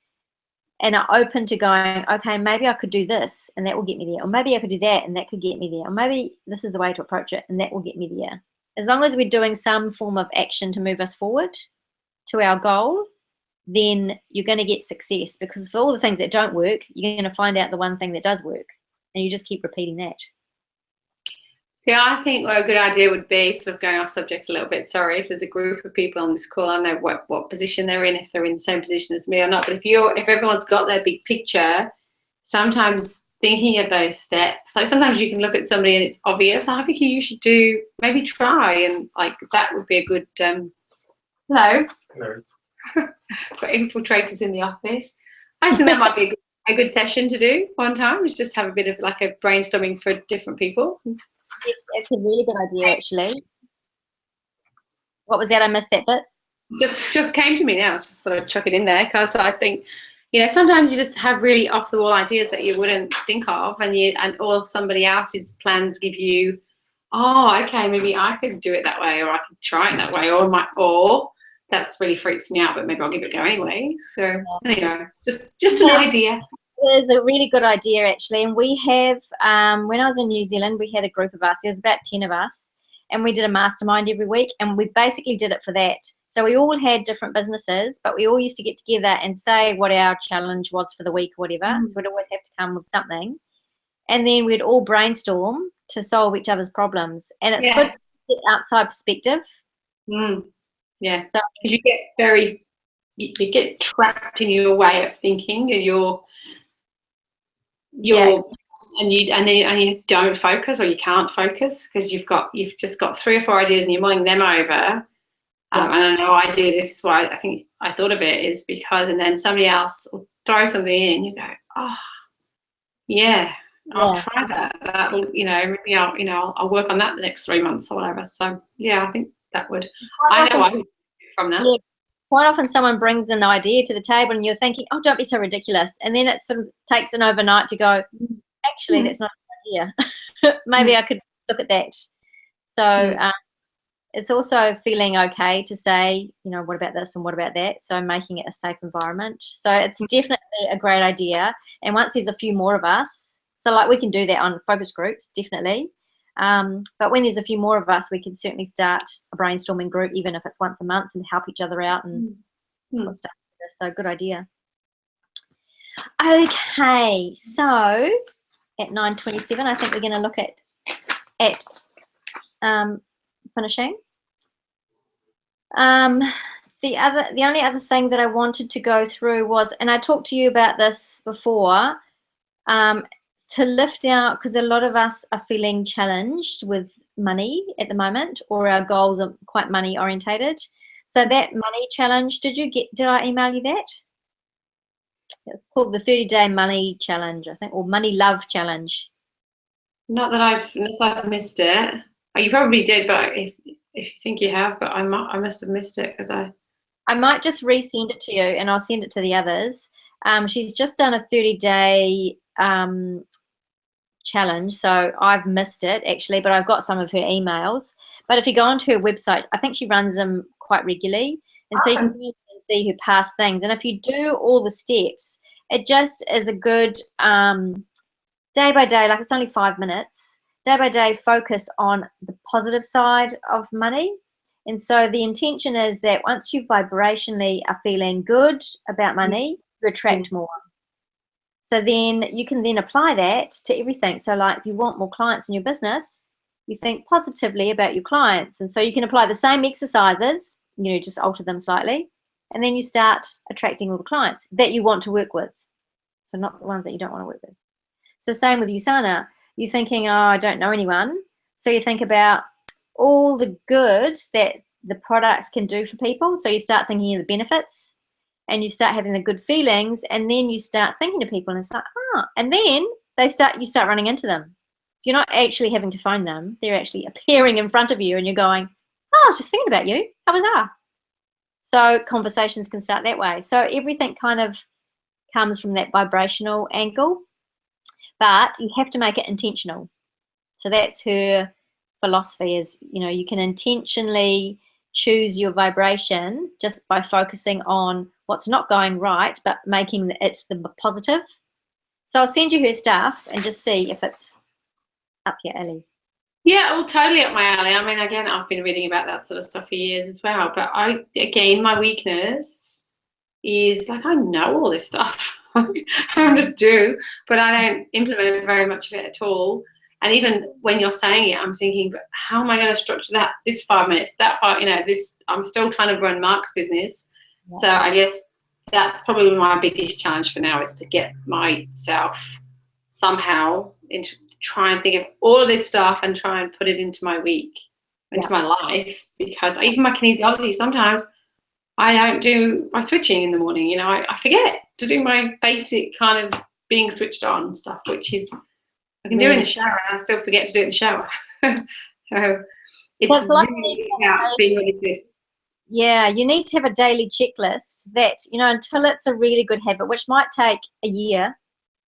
and are open to going, okay, maybe I could do this and that will get me there, or maybe I could do that and that could get me there, or maybe this is the way to approach it and that will get me there. As long as we're doing some form of action to move us forward to our goal, then you're going to get success, because for all the things that don't work, you're going to find out the one thing that does work, and you just keep repeating that. See, I think what a good idea would be, sort of going off subject a little bit, sorry, if there's a group of people on this call, I don't know what position they're in, if they're in the same position as me or not, but if everyone's got their big picture, sometimes thinking of those steps, like sometimes you can look at somebody and it's obvious, I think you should maybe try, and like that would be a good, hello. Got infiltrators in the office. I think that might be a good session to do one time, is just have a bit of like a brainstorming for different people. Yes, it's a really good idea, actually. What was that? I missed that bit. Just came to me now. I just thought I'd chuck it in there, because I think, sometimes you just have really off the wall ideas that you wouldn't think of, or somebody else's plans give you, oh, okay, maybe I could do it that way, or I could try it that way, or that really freaks me out, but maybe I'll give it a go anyway. So anyway, just an idea. It is a really good idea, actually. And we have, when I was in New Zealand, we had a group of us. There was about 10 of us, and we did a mastermind every week, and we basically did it for that. So we all had different businesses, but we all used to get together and say what our challenge was for the week or whatever. So we'd always have to come with something. And then we'd all brainstorm to solve each other's problems. And it's good to get outside perspective. Yeah, because you get trapped in your way of thinking, and you don't focus, or you can't focus, because you've just got 3 or 4 ideas and you're mulling them over. And I know I do this. Is why I think I thought of it, is because, and then somebody else will throw something in, and you go, oh, yeah, I'll try that. That'll, maybe I'll work on that the next 3 months or whatever. So yeah, I think that would. I know I would from that. Yeah. Quite often someone brings an idea to the table and you're thinking, oh, don't be so ridiculous. And then it takes an overnight to go, actually, that's not a good idea. Maybe I could look at that. So it's also feeling okay to say, what about this and what about that? So making it a safe environment. So it's definitely a great idea. And once there's a few more of us, so like we can do that on focus groups, definitely. But when there's a few more of us, we can certainly start a brainstorming group, even if it's once a month, and help each other out and stuff like this. So good idea. Okay, so at 9:27, I think we're going to look at finishing. The only other thing that I wanted to go through was, and I talked to you about this before, to lift out, because a lot of us are feeling challenged with money at the moment, or our goals are quite money orientated. So that money challenge, did I email you that? It's called the 30-day money challenge, I think, or money love challenge. Not that unless I've missed it. Oh, you probably did, but if you think you have, but I must have missed it, because I might just resend it to you, and I'll send it to the others. She's just done a 30-day challenge, so I've missed it actually, but I've got some of her emails. But if you go onto her website, I think she runs them quite regularly, and so you can see her past things. And if you do all the steps, It just is a good day by day, like it's only 5 minutes, day by day focus on the positive side of money. And so the intention is that once you vibrationally are feeling good about money, you attract more. So then you can then apply that to everything. So like if you want more clients in your business, you think positively about your clients. And so you can apply the same exercises, just alter them slightly. And then you start attracting all the clients that you want to work with. So not the ones that you don't want to work with. So same with Usana. You're thinking, oh, I don't know anyone. So you think about all the good that the products can do for people. So you start thinking of the benefits and you start having the good feelings, and then you start thinking to people and it's like, and then you start running into them. So you're not actually having to find them. They're actually appearing in front of you and you're going, oh, I was just thinking about you. How was that? So conversations can start that way. So everything kind of comes from that vibrational angle, but you have to make it intentional. So that's her philosophy is, you can intentionally choose your vibration just by focusing on what's not going right, but making it the positive. So I'll send you her stuff and just see if it's up your alley. Yeah, well, totally up my alley. I mean, again, I've been reading about that sort of stuff for years as well. But my weakness is like I know all this stuff. I just do, but I don't implement very much of it at all. And even when you're saying it, I'm thinking, but how am I going to structure that? This 5 minutes, that 5, this. I'm still trying to run Mark's business, so I guess that's probably my biggest challenge for now is to get myself somehow into try and think of all of this stuff and try and put it into my week, into my life, because even my kinesiology, sometimes I don't do my switching in the morning. I forget to do my basic kind of being switched on stuff, which is I can do in the shower and I still forget to do it in the shower. So it's really about being with this. Yeah, you need to have a daily checklist that, until it's a really good habit, which might take a year,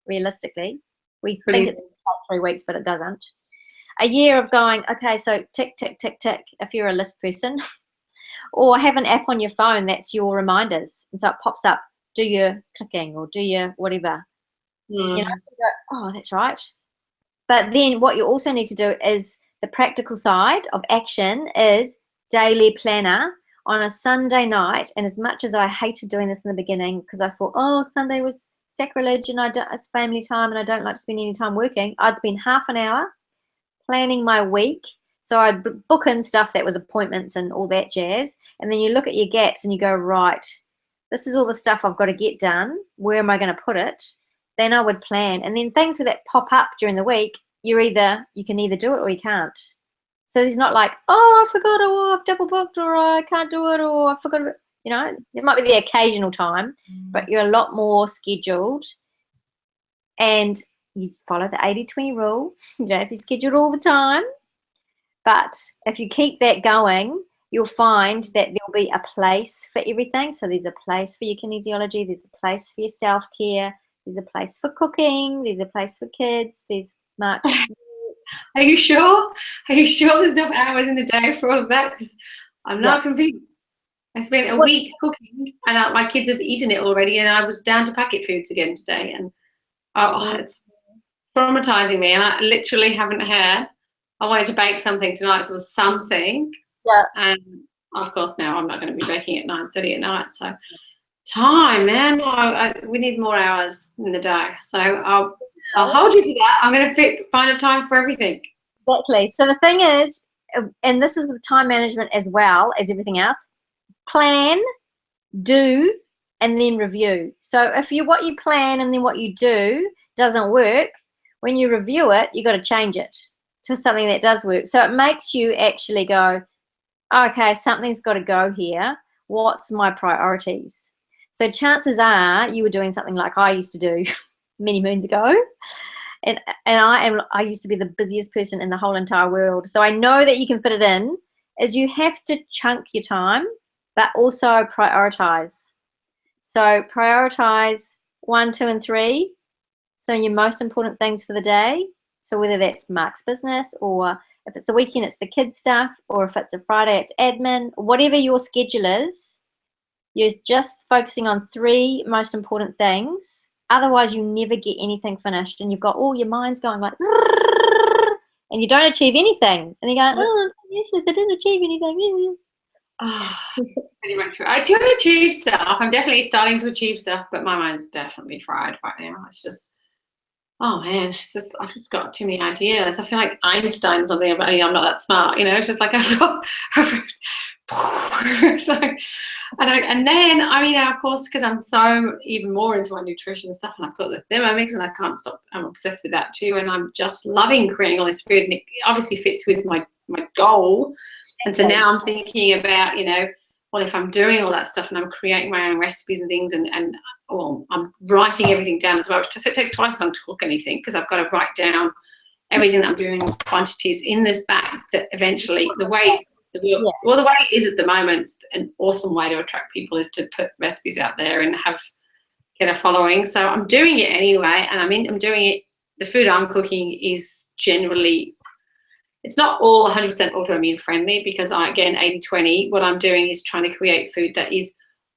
realistically. We think it's 3 weeks, but it doesn't. A year of going, okay, so tick, tick, tick, tick, if you're a list person. Or have an app on your phone that's your reminders. And so it pops up, do your clicking or do your whatever. You go, oh, that's right. But then what you also need to do is the practical side of action is daily planner on a Sunday night. And as much as I hated doing this in the beginning because I thought, oh, Sunday was sacrilege and it's family time and I don't like to spend any time working, I'd spend half an hour planning my week. So I'd book in stuff that was appointments and all that jazz. And then you look at your gaps and you go, right, this is all the stuff I've got to get done. Where am I going to put it? Then I would plan. And then things that pop up during the week, you can either do it or you can't. So there's not like, oh, I forgot, or I've double booked, or I can't do it, or I forgot. There might be the occasional time, but you're a lot more scheduled. And you follow the 80-20 rule. You don't have to be scheduled all the time. But if you keep that going, you'll find that there'll be a place for everything. So there's a place for your kinesiology. There's a place for your self-care. There's a place for cooking. There's a place for kids. There's Mark. Are you sure? Are you sure there's enough hours in the day for all of that? Because I'm not convinced. I spent a week cooking and my kids have eaten it already and I was down to packet foods again today. And it's traumatizing me. And I literally haven't had. I wanted to bake something tonight, so it was something. Yeah. And of course, now I'm not going to be baking at 9:30 at night. So time, man. We need more hours in the day. So I'll hold you to that. I'm going to find a time for everything. Exactly. So the thing is, and this is with time management as well as everything else, plan, do, and then review. So if what you plan and then what you do doesn't work, when you review it, you got to change it to something that does work. So it makes you actually go, okay, something's got to go here. What's my priorities? So chances are you were doing something like I used to do many moons ago. And I used to be the busiest person in the whole entire world. So I know that you can fit it in, is you have to chunk your time, but also prioritize. So prioritize 1, 2, and 3. So your most important things for the day. So whether that's Mark's business, or if it's the weekend, it's the kids stuff, or if it's a Friday, it's admin, whatever your schedule is, you're just focusing on 3 most important things Otherwise, you never get anything finished, and you've got all your mind's going like, and you don't achieve anything. And you go, oh, I'm so useless. I didn't achieve anything. Oh, pretty much. I do achieve stuff. I'm definitely starting to achieve stuff, but my mind's definitely fried right now. It's just, oh man, it's just, I've just got too many ideas. I feel like Einstein or something about, I'm not that smart, it's just like I've got, so, and then, of course, because I'm so even more into my nutrition and stuff, and I've got the Thermomix, and I can't stop. I'm obsessed with that too, and I'm just loving creating all this food, and it obviously fits with my goal. And so now I'm thinking about, well, if I'm doing all that stuff and I'm creating my own recipes and things, and I'm writing everything down as well, which it takes twice as long to cook anything, because I've got to write down everything that I'm doing, quantities in this bag, that eventually the way it is at the moment, an awesome way to attract people is to put recipes out there and get a following. So I'm doing it anyway, and I'm doing it. The food I'm cooking is generally, it's not all 100% autoimmune friendly, because again, 80-20, what I'm doing is trying to create food that is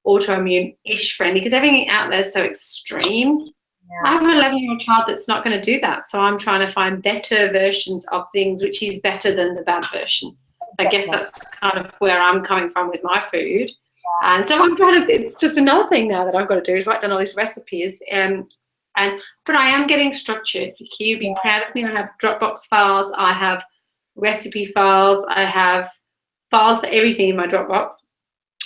autoimmune-ish friendly, because everything out there is so extreme. Yeah. I have an 11-year-old child that's not going to do that. So I'm trying to find better versions of things, which is better than the bad version. So I guess that's kind of where I'm coming from with my food. Yeah. And so I'm trying to, it's just another thing now that I've got to do is write down all these recipes. But I am getting structured. You'd be proud of me. I have Dropbox files. I have recipe files. I have files for everything in my Dropbox,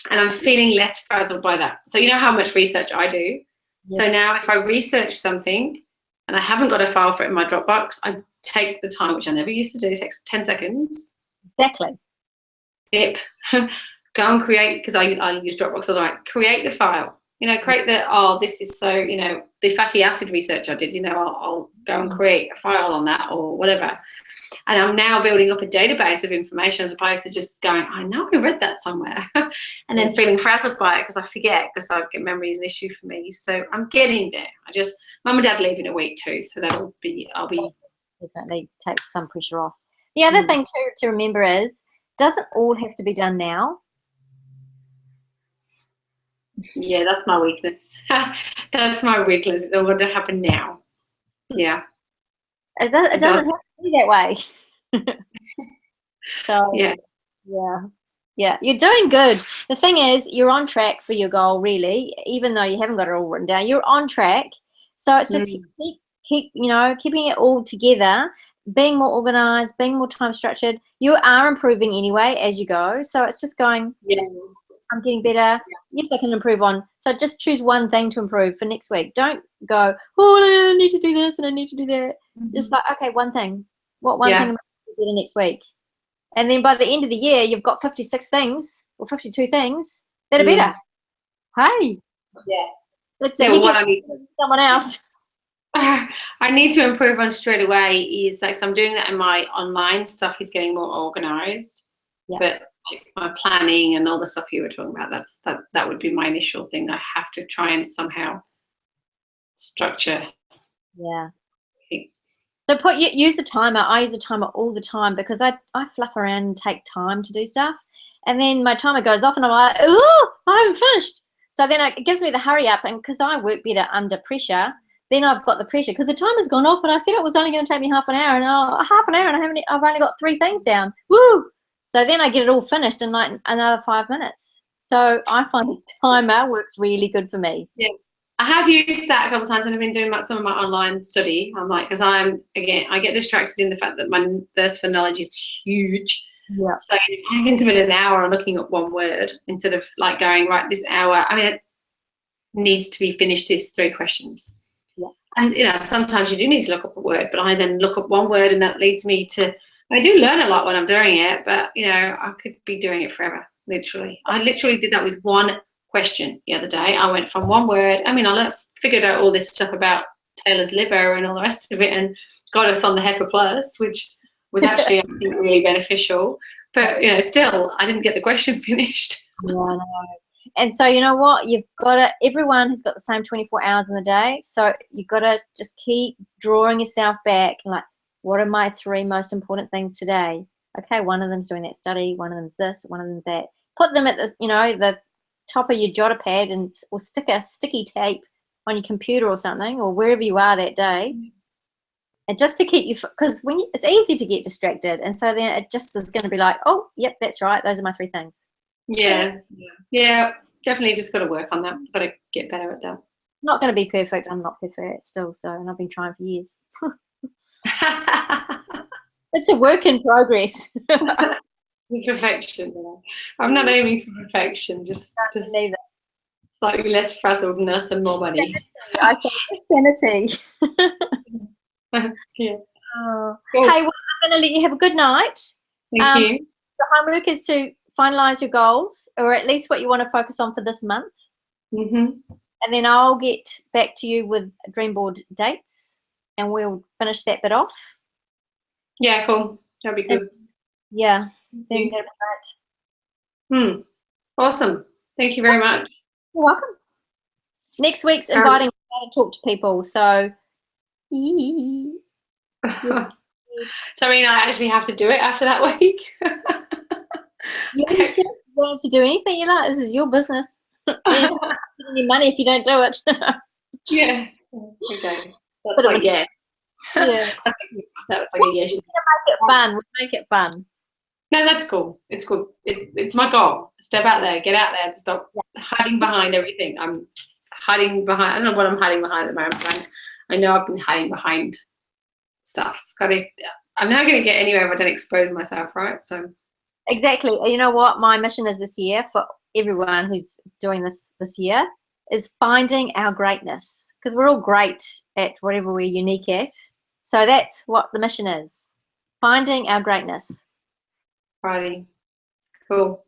and I'm feeling less frazzled by that. So you know how much research I do. Yes. So now if I research something and I haven't got a file for it in my Dropbox, I take the time, which I never used to do. It takes 10 seconds. Exactly. Yep. Go and create, because I use Dropbox all the time. Create the file. Create this is so, the fatty acid research I did, I'll go and create a file on that or whatever. And I'm now building up a database of information, as opposed to just going, I know I read that somewhere, and then feeling frazzled by it because I forget, because memory is an issue for me. So I'm getting there. Mum and Dad leave in a week too, so I'll be definitely take some pressure off. The other thing to remember is, doesn't all have to be done now. Yeah, that's my weakness. That's my weakness. It's all going to happen now. Yeah. It doesn't have to be that way. So yeah, you're doing good. The thing is, you're on track for your goal, really, even though you haven't got it all written down. You're on track. So it's just keeping it all together, being more organized, being more time structured. You are improving anyway as you go. So it's just going, I'm getting better. Yes, I can improve on. So just choose one thing to improve for next week. Don't go, oh, I need to do this and I need to do that. Just like, okay, one thing. What one thing am I going to do next week? And then by the end of the year, you've got 56 things or 52 things that are better. Hey. Yeah. Let's see. What I need someone else. I need to improve on straight away is so I'm doing that, in my online stuff is getting more organized. Yeah. But my planning and all the stuff you were talking about, that would be my initial thing. I have to try and somehow structure. Yeah. So use the timer. I use the timer all the time, because I fluff around and take time to do stuff, and then my timer goes off and I'm like, oh, I haven't finished. So then it gives me the hurry up, and because I work better under pressure, then I've got the pressure, because the timer's gone off and I said it was only going to take me half an hour, and I've only got 3 things down. Woo! So then I get it all finished in like another 5 minutes. So I find this timer works really good for me. Yeah. I have used that a couple of times when I've been doing some of my online study. I'm like, because I get distracted in the fact that my thirst for knowledge is huge. Yeah. So I can spend an hour on looking at one word instead of like going, right, this hour, it needs to be finished, these 3 questions. Yeah. And, sometimes you do need to look up a word, but I then look up one word, and that leads me to, I do learn a lot when I'm doing it, but, I could be doing it forever, literally. I literally did that with one question the other day. I went from one word. I figured out all this stuff about Taylor's liver and all the rest of it, and got us on the HEPA Plus, which was actually I think really beneficial. But still, I didn't get the question finished. Yeah, I know. And so you know what? Everyone has got the same 24 hours in the day. So you've got to just keep drawing yourself back. Like, what are my 3 most important things today? Okay, one of them's doing that study. One of them's this. One of them's that. Put them at the top of your jotter pad, or stick a sticky tape on your computer or something, or wherever you are that day, and just to keep you, because it's easy to get distracted, and so then it just is going to be like, oh, yep, that's right, those are my 3 things. Yeah, definitely just got to work on that. Got to get better at that. Not going to be perfect. I'm not perfect still, so, and I've been trying for years. It's a work in progress. Perfection. I'm not aiming for perfection. Just slightly less frazzledness and more money. I say sanity. Yeah. Cool. Hey, well, I'm going to let you have a good night. Thank you. The homework is to finalise your goals, or at least what you want to focus on for this month. Mm-hmm. And then I'll get back to you with dream board dates, and we'll finish that bit off. Yeah, cool. That'd be good. Yeah. Then that'll be great. Awesome. Thank you very much. You're welcome. Next week's inviting me to talk to people, so. So I mean, I actually have to do it after that week. You don't have to do anything you like. This is your business. You're just getting your money if you don't do it. Yeah. Okay. That's like, yeah. Yeah. That was like a yes. We'll make it fun. We'll make it fun. No, that's cool. It's good. It's my goal. Step out there, get out there, and stop hiding behind everything. I'm hiding behind. I don't know what I'm hiding behind at the moment, but I know I've been hiding behind stuff. I'm not going to get anywhere if I don't expose myself, right? So. Exactly. You know what my mission is this year for everyone who's doing this year is finding our greatness, because we're all great at whatever we're unique at. So that's what the mission is, finding our greatness. Righty. Cool.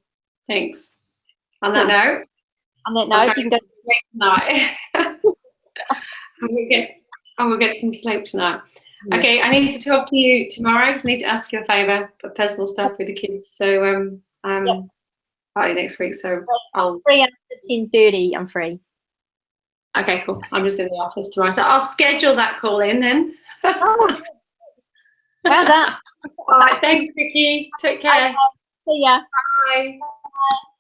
Thanks. On that note, you can go tonight. I'm gonna get some sleep tonight. Yes. Okay, I need to talk to you tomorrow because I need to ask you a favour for personal stuff with the kids. So party next week. So I'll free after 10:30. I'm free. Okay, cool. I'm just in the office tomorrow, so I'll schedule that call in then. Oh, well done. All right, thanks, Vicky. Take care. See ya. Bye. Bye.